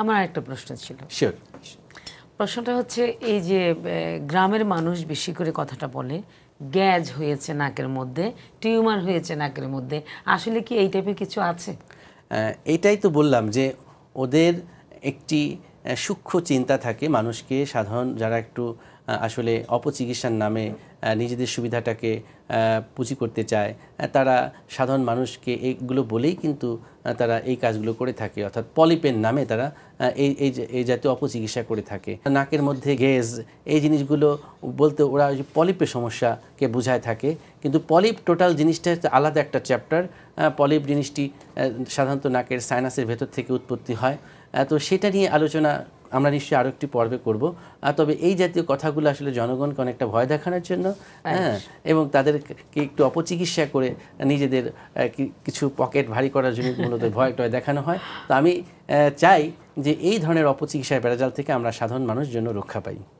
আমার আরেকটা প্রশ্ন ছিল। শিওর। প্রশ্নটা হচ্ছে এই যে গ্রামের মানুষ বেশি করে কথাটা বলে গ্যাজ হয়েছে নাকের মধ্যে, টিউমার হয়েছে নাকের মধ্যে, আসলে কি এই টাইপের কিছু আছে? এইটাই তো বললাম যে ওদের একটি সূক্ষ্ম চিন্তা থাকে মানুষকে, সাধারণ যারা একটু আসলে অপচিকিৎসার নামে নিজেদের সুবিধাটাকে পুঁজি করতে চায়, তারা সাধারণ মানুষকে এইগুলো বলেই কিন্তু তারা এই কাজগুলো করে থাকে, অর্থাৎ পলিপের নামে তারা এই জাতীয় অপচিকিৎসা করে থাকে। নাকের মধ্যে গ্যাস এই জিনিসগুলো বলতে ওরা পলিপের সমস্যাকে বোঝায় থাকে, কিন্তু পলিপ টোটাল জিনিসটা আলাদা একটা চ্যাপ্টার। পলিপ জিনিসটি সাধারণত নাকের সাইনাসের ভেতর থেকে উৎপত্তি হয়। তো সেটা নিয়ে আলোচনা আমরা নিশ্চয়ই আরও একটি পর্বে করব। তবে এই জাতীয় কথাগুলো আসলে জনগণকে অনেকটা ভয় দেখানোর জন্য, এবং তাদেরকে একটু অপচিকিৎসা করে নিজেদের কিছু পকেট ভারী করার জন্য মূলত ভয় দেখানো হয়। তো আমি চাই যে এই ধরনের অপচিকিৎসার বেড়াজাল থেকে আমরা সাধারণ মানুষ জন্য রক্ষা পাই।